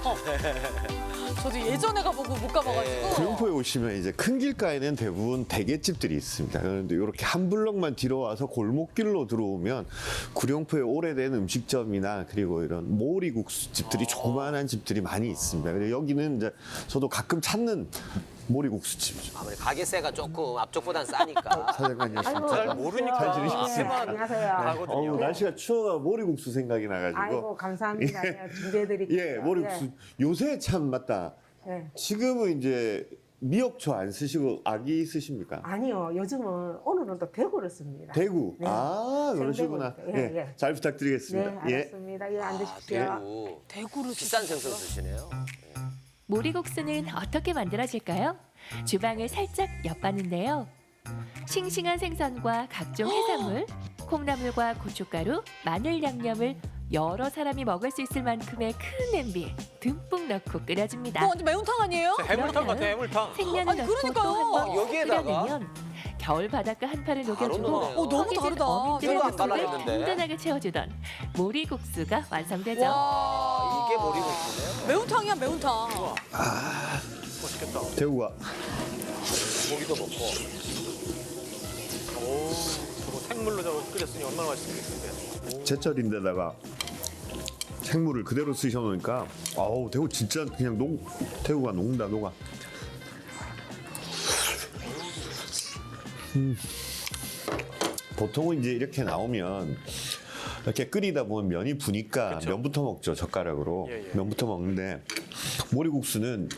저도 예전에 가보고 못 가봐가지고. 구룡포에 오시면 이제 큰 길가에는 대부분 대게집들이 있습니다. 그런데 이렇게 한 블럭만 뒤로 와서 골목길로 들어오면 구룡포의 오래된 음식점이나 그리고 이런 모리국수 집들이 조그마한 집들이 많이 있습니다. 그래서 여기는 이제 저도 가끔 찾는 모리국수집이죠. 아무래도 가게세가 조금 앞쪽보단 싸니까. 사장님 잘 모르니까. 잘 지내셨어요? 안녕하세요. 가거든요. 날씨가 추워가 모리국수 생각이 나가지고. 아이고 감사합니다. 제가 준비해드릴게요. 예, 모리국수. 요새 참 맞다. 예. 지금은 이제 미역초 안 쓰시고 아기 쓰십니까? 아니요, 요즘은 오늘은 또 대구를 씁니다. 대구. 네. 아, 그러시구나. 생대구. 예, 예. 잘 부탁드리겠습니다. 네, 알았습니다. 예, 앉으십시오. 대구. 대구를 비싼 생선 쓰시네요. 모리국수는 어떻게 만들어질까요? 주방을 살짝 엿봤는데요. 싱싱한 생선과 각종 해산물, 콩나물과 고춧가루, 마늘 양념을 여러 사람이 먹을 수 있을 만큼의 큰 냄비에 듬뿍 넣고 끓여줍니다. 완전 매운탕 아니에요? 해물탕 같아, 해물탕. 생면을 아니, 넣고 그러니까요. 또 한 번 여기에다가? 끓여내면 겨울 바닷가 한파를 녹여주고 넣네요. 너무 허기진 다르다. 어민들의 이거 안 뱃속을 발라냈는데. 든든하게 채워주던 모리국수가 완성되죠. 와. 이게 모리국수네요. 매운탕이야, 매운탕. 맛있겠다. 대구가. 고기도 먹고. 오, 저거 생물로 저거 끓였으니 얼마나 맛있겠는데. 제철인데다가 생물을 그대로 쓰셔놓으니까 아우 대구 진짜 그냥 대구가 녹는다 녹아. 보통은 이제 이렇게 나오면 이렇게 끓이다 보면 면이 부니까 면부터 먹죠, 젓가락으로. 예, 예. 면부터 먹는데 모리국수는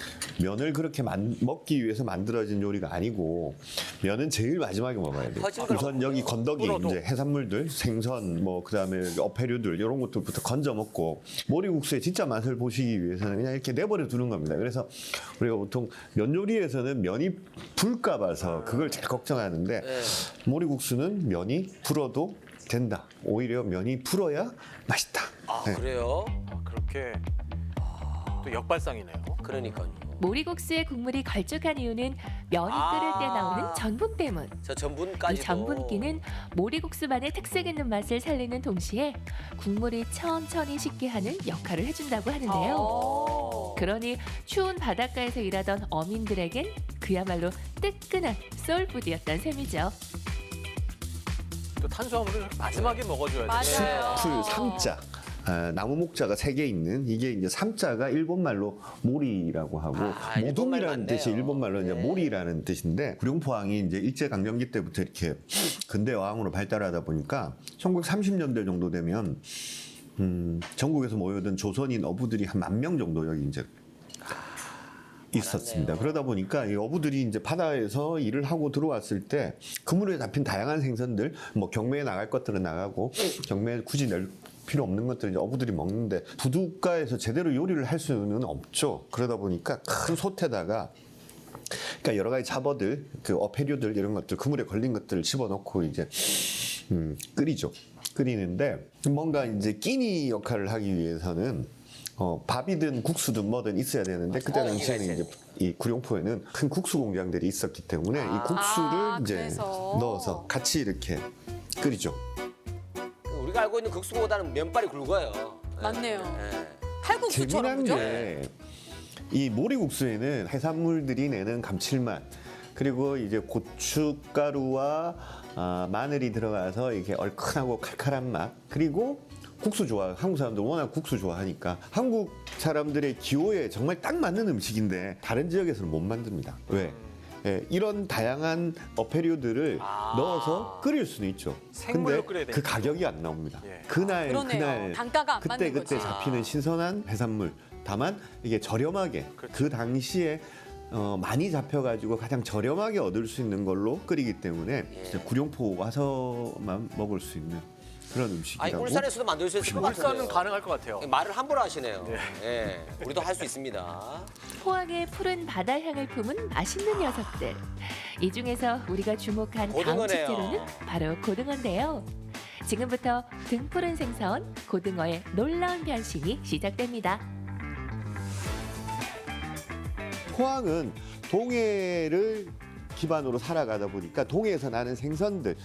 면을 그렇게 먹기 위해서 만들어진 요리가 아니고 면은 제일 마지막에 먹어야 돼요. 우선 여기 건더기 이제 해산물들, 생선, 뭐 그다음에 어패류들 이런 것들부터 건져 먹고 모리국수의 진짜 맛을 보시기 위해서는 그냥 이렇게 내버려 두는 겁니다. 그래서 우리가 보통 면 요리에서는 면이 불까 봐서 그걸 잘 걱정하는데 모리국수는 면이 불어도 된다. 오히려 면이 불어야 맛있다. 아, 네. 그래요? 그렇게 또 역발상이네요. 그러니까요. 모리국수의 국물이 걸쭉한 이유는 면이 끓을 때 나오는 전분 때문. 저 이 전분까지도. 전분기는 모리국수만의 특색 있는 맛을 살리는 동시에 국물이 천천히 식게 하는 역할을 해준다고 하는데요. 그러니 추운 바닷가에서 일하던 어민들에겐 그야말로 뜨끈한 소울푸드였던 셈이죠. 또 탄수화물을 마지막에 먹어줘야 돼. 맞아요. 풀 삼자. 나무 목자가 3개 있는 이게 이제 삼자가 일본 말로 모리라고 하고 모둠이라는 뜻이 일본 말로 이제 모리라는 뜻인데 구룡포항이 이제 일제 강점기 때부터 이렇게 근대 어항으로 발달하다 보니까 1930년대 정도 되면 전국에서 모여든 조선인 어부들이 한 10,000명 정도 여기 이제 있었습니다. 그러다 보니까 이 어부들이 이제 바다에서 일을 하고 들어왔을 때 그물에 잡힌 다양한 생선들, 뭐 경매에 나갈 것들은 나가고 경매에 굳이 낼 필요 없는 것들은 이제 어부들이 먹는데 부둣가에서 제대로 요리를 할 수는 없죠. 그러다 보니까 큰 솥에다가 그러니까 여러 가지 잡어들, 그 어패류들 이런 것들 그물에 걸린 것들을 집어넣고 이제 끓이죠. 끓이는데 뭔가 이제 끼니 역할을 하기 위해서는 밥이든 국수든 뭐든 있어야 되는데 그때 당시에는 이제 이 구룡포에는 큰 국수 공장들이 있었기 때문에 이 국수를 이제 그래서. 넣어서 같이 이렇게 끓이죠. 우리가 알고 있는 국수보다는 면발이 굵어요. 맞네요. 예. 칼국수처럼 재미난 그죠? 게 이 모리국수에는 해산물들이 내는 감칠맛 그리고 이제 고춧가루와 마늘이 들어가서 이렇게 얼큰하고 칼칼한 맛 그리고 국수 좋아. 한국 사람들 워낙 국수 좋아하니까 한국 사람들의 기호에 정말 딱 맞는 음식인데 다른 지역에서는 못 만듭니다. 왜? 예, 이런 다양한 어패류들을 넣어서 끓일 수는 있죠. 생물로 끓여야 근데 그 되니까. 가격이 안 나옵니다. 예. 그날 그러네요. 단가가 안 그때 맞는 거지. 잡히는 신선한 해산물. 다만 이게 저렴하게 그 당시에 많이 잡혀가지고 가장 저렴하게 얻을 수 있는 걸로 끓이기 때문에 이제 구룡포 와서만 먹을 수 있는 그런 음식이라고. 아니 울산에서도 만들 수 있을 것 같아요. 울산은 가능할 것 같아요. 말을 함부로 하시네요. 예, 우리도 할 수 있습니다. 포항의 푸른 바다 향을 품은 맛있는 녀석들. 이 중에서 우리가 주목한 다음 고등어네요. 축제로는 바로 고등어인데요. 지금부터 등푸른 생선 고등어의 놀라운 변신이 시작됩니다. 포항은 동해를 기반으로 살아가다 보니까 동해에서 나는 생선들,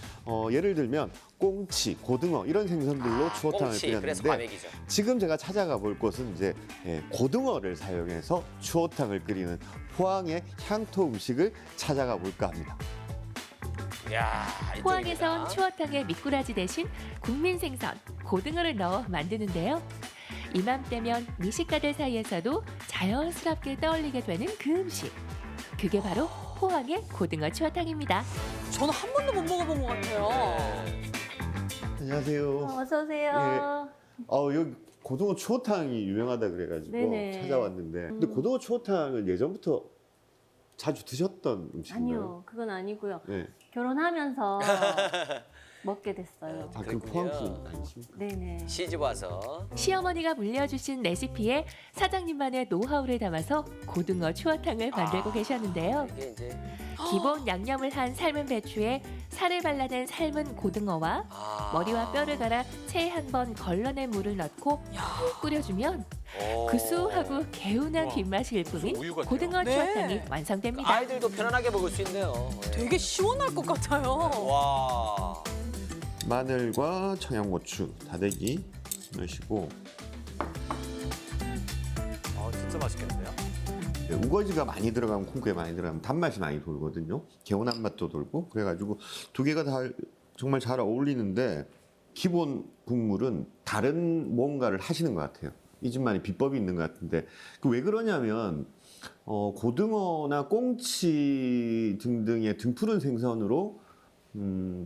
예를 들면 꽁치, 고등어 이런 생선들로 추어탕을 꽁치, 그래서 끓였는데 과메기죠. 지금 제가 찾아가 볼 곳은 이제 고등어를 사용해서 추어탕을 끓이는 포항의 향토 음식을 찾아가 볼까 합니다. 야, 포항에선 추어탕에 미꾸라지 대신 국민 생선 고등어를 넣어 만드는데요. 이맘때면 미식가들 사이에서도 자연스럽게 떠올리게 되는 그 음식. 그게 바로 포항의 고등어 추어탕입니다. 저는 한 번도 못 먹어본 것 같아요. 안녕하세요. 어서 오세요. 여기 고등어 추어탕이 유명하다 그래가지고 네네. 찾아왔는데 근데 고등어 추어탕은 예전부터 자주 드셨던 음식인가요? 아니요, 그건 아니고요. 네. 결혼하면서 먹게 됐어요. 그 포항 분 아니십니까? 네네. 시집 와서 시어머니가 물려주신 레시피에 사장님만의 노하우를 담아서 고등어 추어탕을 만들고 계셨는데요. 이게 이제 기본 양념을 한 삶은 배추에 살을 발라낸 삶은 고등어와 머리와 뼈를 갈아 체에 한 번 걸러낸 물을 넣고 푹 끓여주면 구수하고 개운한 뒷맛이 일품인 우유 같아요. 고등어 네. 추어탕이 완성됩니다. 아이들도 편안하게 먹을 수 있네요. 되게 시원할 것 같아요. 와. 마늘과 청양고추, 다대기 넣으시고 진짜 맛있겠는데요? 우거지가 많이 들어가면 콩국에 많이 들어가면 단맛이 많이 돌거든요. 개운한 맛도 돌고 그래가지고 두 개가 다 정말 잘 어울리는데 기본 국물은 다른 뭔가를 하시는 것 같아요. 이 집만의 비법이 있는 것 같은데 왜 그러냐면 고등어나 꽁치 등등의 등푸른 생선으로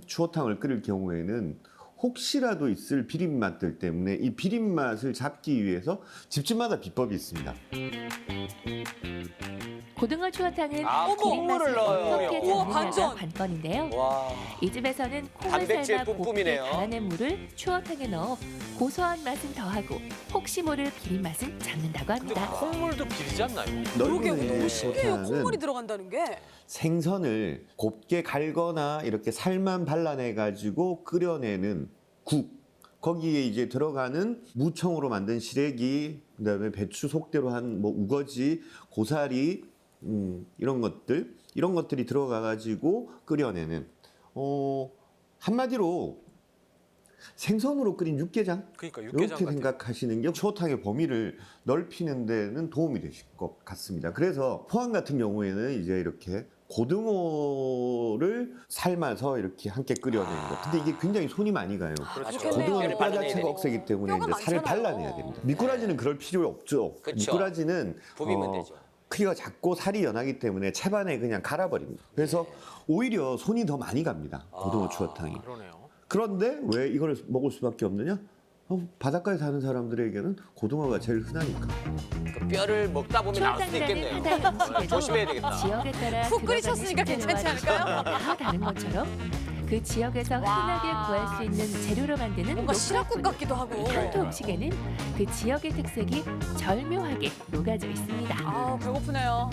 추어탕을 끓일 경우에는 혹시라도 있을 비린 맛들 때문에 이 비린 맛을 잡기 위해서 집집마다 비법이 있습니다. 고등어 추어탕은 비린 콩물을 맛을 넣어요. 어떻게 우와, 잡느냐가 반전. 관건인데요. 와. 이 집에서는 콩을 단백질 삶아 곱게 뿜뿜이네요. 갈아낸 물을 추어탕에 넣어 고소한 맛은 더하고 혹시 모를 비린 맛은 잡는다고 합니다. 콩물도 비리지 않나요? 그러게 넓은 너무 신기해요. 추어탕은 콩물이 들어간다는 게. 생선을 곱게 갈거나 이렇게 살만 발라내 가지고 끓여내는 국. 거기에 이제 들어가는 무청으로 만든 시래기, 그다음에 배추 속대로 한 뭐 우거지, 고사리 이런 것들이 들어가 가지고 끓여내는 한마디로 생선으로 끓인 육개장? 그러니까 육개장 이렇게 같아요. 생각하시는 게 추어탕의 범위를 넓히는 데는 도움이 되실 것 같습니다. 그래서 포항 같은 경우에는 이제 이렇게 고등어를 삶아서 이렇게 함께 끓여내는 것. 근데 이게 굉장히 손이 많이 가요. 그렇죠. 고등어는 뼈 발라내야 자체가 되니까. 억세기 때문에 뼈가 이제 살을 많잖아요. 발라내야 됩니다. 미꾸라지는 그럴 필요 없죠. 그쵸. 미꾸라지는 부비면 되죠. 크기가 작고 살이 연하기 때문에 채반에 그냥 갈아버립니다. 그래서 오히려 손이 더 많이 갑니다. 고등어 추어탕이. 그러네요. 그런데 왜 이걸 먹을 수밖에 없느냐? 바닷가에 사는 사람들에게는 고등어가 제일 흔하니까. 그 뼈를 먹다 보면 나올 수도 추어탕이라는 있겠네요. 하나의 음식에도 조심해야 되겠다. 지역에 따라 푹 끓이셨으니까 괜찮지 않을까요? 다 다른 것처럼 그 지역에서 흔하게 구할 수 있는 재료로 만드는 뭔가 시락국 같기도 하고. 이 향토 음식에는 그 지역의 특색이 절묘하게 녹아져 있습니다. 아, 배고프네요.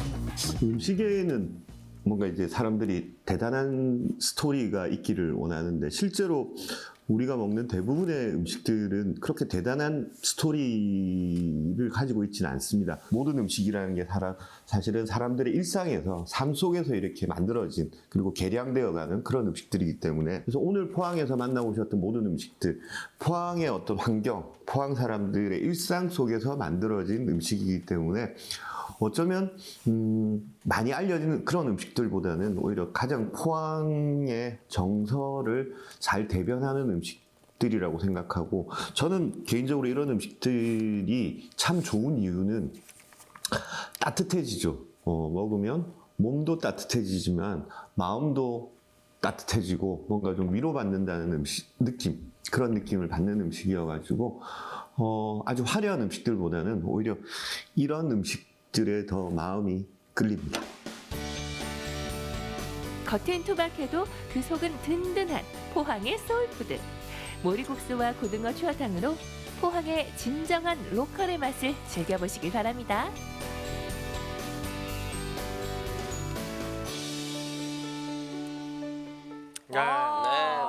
음식에는 뭔가 이제 사람들이 대단한 스토리가 있기를 원하는데 실제로 우리가 먹는 대부분의 음식들은 그렇게 대단한 스토리를 가지고 있지는 않습니다. 모든 음식이라는 게 사실은 사람들의 일상에서 삶 속에서 이렇게 만들어진 그리고 개량되어가는 그런 음식들이기 때문에 그래서 오늘 포항에서 만나보셨던 모든 음식들 포항의 어떤 환경, 포항 사람들의 일상 속에서 만들어진 음식이기 때문에 어쩌면 많이 알려지는 그런 음식들보다는 오히려 가장 포항의 정서를 잘 대변하는 음식들이라고 생각하고 저는 개인적으로 이런 음식들이 참 좋은 이유는 따뜻해지죠. 먹으면 몸도 따뜻해지지만 마음도 따뜻해지고 뭔가 좀 위로받는다는 느낌 그런 느낌을 받는 음식이어가지고 아주 화려한 음식들보다는 오히려 이런 음식들에 더 마음이 끌립니다. 겉은 투박해도 그 속은 든든한 포항의 소울푸드. 모리국수와 고등어 추어탕으로 포항의 진정한 로컬의 맛을 즐겨보시길 바랍니다. 네.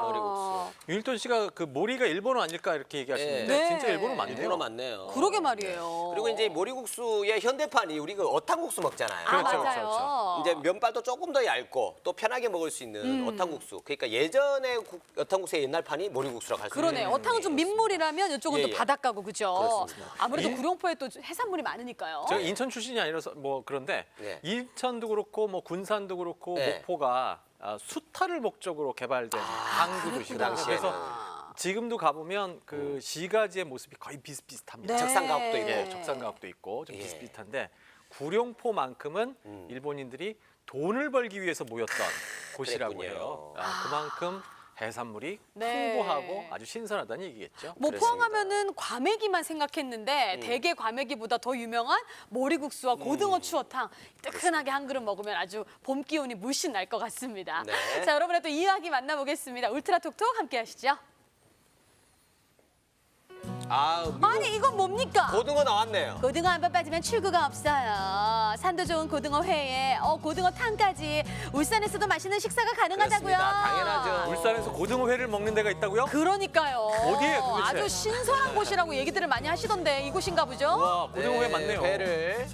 모리국수. 윤일돈 씨가 그 모리가 일본어 아닐까 이렇게 얘기하시는데 네. 진짜 일본어 맞네요. 일본어 맞네요. 그러게 말이에요. 그리고 이제 모리국수의 현대판이 우리 그 어탕국수 먹잖아요. 그렇죠, 맞아요. 이제 면발도 조금 더 얇고 또 편하게 먹을 수 있는 어탕국수. 그러니까 예전에 어탕국수의 옛날판이 모리국수라고 할 수 있는. 그러네. 어탕은 좀 민물이라면 이쪽은 예, 또 예. 바닷가고 그죠? 그렇습니다. 아무래도 구룡포에 또 해산물이 많으니까요. 제가 인천 출신이 아니라서 뭐 그런데 네. 인천도 그렇고 뭐 군산도 그렇고 네. 목포가 수탈을 목적으로 개발된 항구 도시거든요. 그래서 지금도 가보면 그 시가지의 모습이 거의 비슷비슷합니다. 네. 적산가옥도 있고. 예, 적산가옥도 있고 좀 예. 비슷비슷한데 구룡포만큼은 일본인들이 돈을 벌기 위해서 모였던 곳이라고 그랬군요. 해요. 그만큼 해산물이 네. 풍부하고 아주 신선하다는 얘기겠죠. 뭐 그래서 포항하면은 과메기만 생각했는데 대게 과메기보다 더 유명한 모리국수와 고등어 추어탕 뜨끈하게 한 그릇 먹으면 아주 봄 기운이 물씬 날 것 같습니다. 네. 자, 여러분의 또 이야기 만나보겠습니다. 울트라 톡톡 함께 하시죠. 아니 이건 뭡니까? 고등어 나왔네요. 고등어 한 번 빠지면 출구가 없어요. 산도 좋은 고등어 회에 고등어 탕까지 울산에서도 맛있는 식사가 가능하다고요. 그렇습니다. 당연하죠. 울산에서 고등어 회를 먹는 데가 있다고요? 그러니까요. 어디예요, 도대체? 아주 신선한 곳이라고 얘기들을 많이 하시던데 이곳인가 보죠? 와, 고등어 회 맞네요. 회를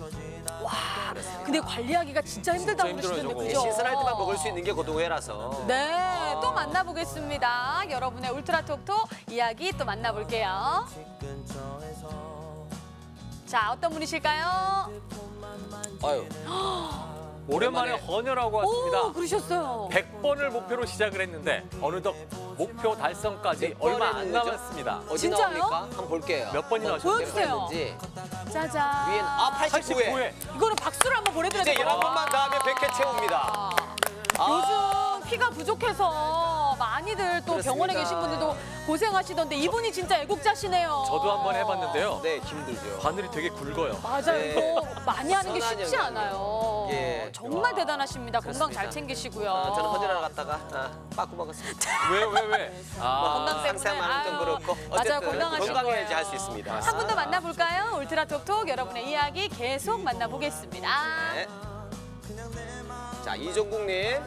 근데 관리하기가 진짜 힘들다고 진짜 힘들어요, 그러시는데 저거. 그죠? 신선할 때만 먹을 수 있는 게 고등어회라서. 네, 또 만나보겠습니다. 여러분의 울트라 톡톡 이야기 또 만나볼게요. 자, 어떤 분이실까요? 아유. 오랜만에 헌혈하고 왔습니다. 오, 그러셨어요. 100번을 목표로 시작을 했는데 어느덧 목표 달성까지 얼마 안 남았습니다. 어디 진짜요? 나옵니까? 한번 볼게요. 몇 번이나 하셨어요? 보여주세요. 짜잔. 위엔 89회. 이거는 박수를 한번 보내드려야 이제 될것 같아요. 11번만 더 하면 100회 채웁니다. 요즘 피가 부족해서 많이들 또 그렇습니다. 병원에 계신 분들도 고생하시던데 이분이 진짜 애국자시네요. 저도 한번 해봤는데요. 네, 힘들죠. 바늘이 되게 굵어요. 맞아요. 네. 이거 많이 하는 게 선한 쉽지 영향이에요. 않아요. 예. 정말 대단하십니다. 건강 잘 챙기시고요. 저는 헌혈하러 갔다가 빠꾸 먹었습니다. 왜? 건강 때문에. 상상 많으면 좀 아유, 그렇고 맞아요. 어쨌든 건강하신 건강해야지 거예요. 할 수 있습니다. 한 분 더 만나볼까요? 울트라 톡톡 여러분의 이야기 계속 만나보겠습니다. 네. 자, 이종국님.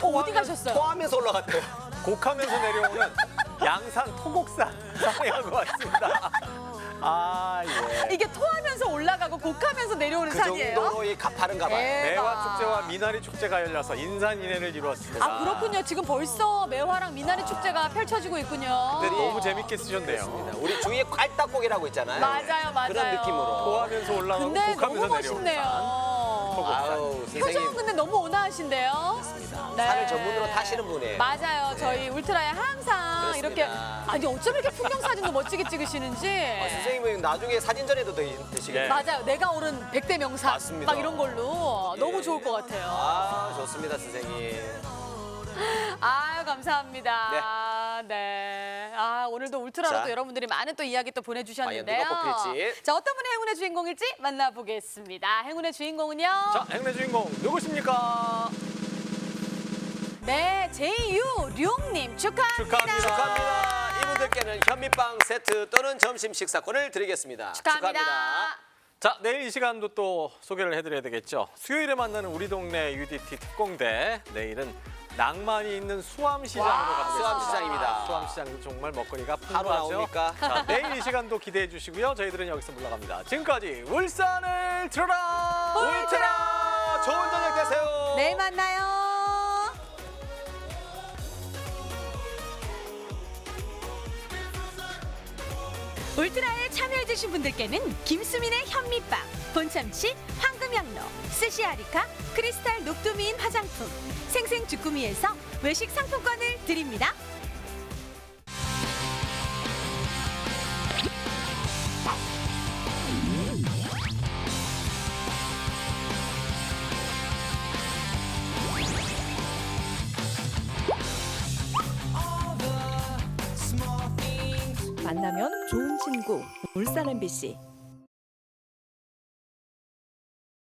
어디 가셨어요? 토하면서 올라갔대요. 곡하면서 내려오는 양산 토곡산 산행하고 왔습니다. 아, 예. 이게 토하면서 올라가고 곡하면서 내려오는 그 산이에요? 정도로 이 가파른가 봐요. 매화 축제와 미나리 축제가 열려서 인산인해를 이루었습니다. 아, 그렇군요. 지금 벌써 매화랑 미나리 축제가 펼쳐지고 있군요. 근데 너무 재밌게 쓰셨네요. 우리 주위에 괄딱곡이라고 있잖아요. 맞아요, 맞아요. 그런 느낌으로. 토하면서 올라가고 근데 곡하면서 너무 내려오는 멋있네요. 아우, 표정은 선생님. 근데 너무 온화하신데요. 네. 산을 전문으로 타시는 분이에요. 맞아요. 저희 울트라에 항상 그렇습니다. 이렇게 아니 어쩜 이렇게 풍경 사진도 멋지게 찍으시는지. 선생님은 나중에 사진전에도 드시겠네요. 맞아요. 내가 오른 100대 명산 맞습니다. 막 이런 걸로 너무 좋을 것 같아요. 아, 좋습니다, 선생님. 아유, 감사합니다. 네. 아, 오늘도 울트라로 자. 또 여러분들이 많은 또 이야기 또 보내주셨는데요. 과연 누가 뽑힐지. 자, 어떤 분이 행운의 주인공일지 만나보겠습니다. 행운의 주인공은요. 자, 행운의 주인공 누구십니까? 네, 제이유룡님 축하합니다. 축하합니다. 이분들께는 현미빵 세트 또는 점심 식사권을 드리겠습니다. 축하합니다. 자, 내일 이 시간도 또 소개를 해드려야 되겠죠. 수요일에 만나는 우리 동네 UDT 특공대. 내일은 낭만이 있는 수암시장으로 가보겠습니다. 수암시장입니다. 수암시장도 정말 먹거리가 바로 풍부하죠. 나옵니까? 자, 내일 이 시간도 기대해 주시고요. 저희들은 여기서 물러갑니다. 지금까지 울산을 틀어라! 울트라! 좋은 저녁 되세요. 내일 만나요. 울트라에 참여해주신 분들께는 김수민의 현미빵, 본참치, 황금양로, 스시아리카, 크리스탈 녹두미인 화장품, 생생 주꾸미에서 외식 상품권을 드립니다. 만나면 좋은 친구 울산 MBC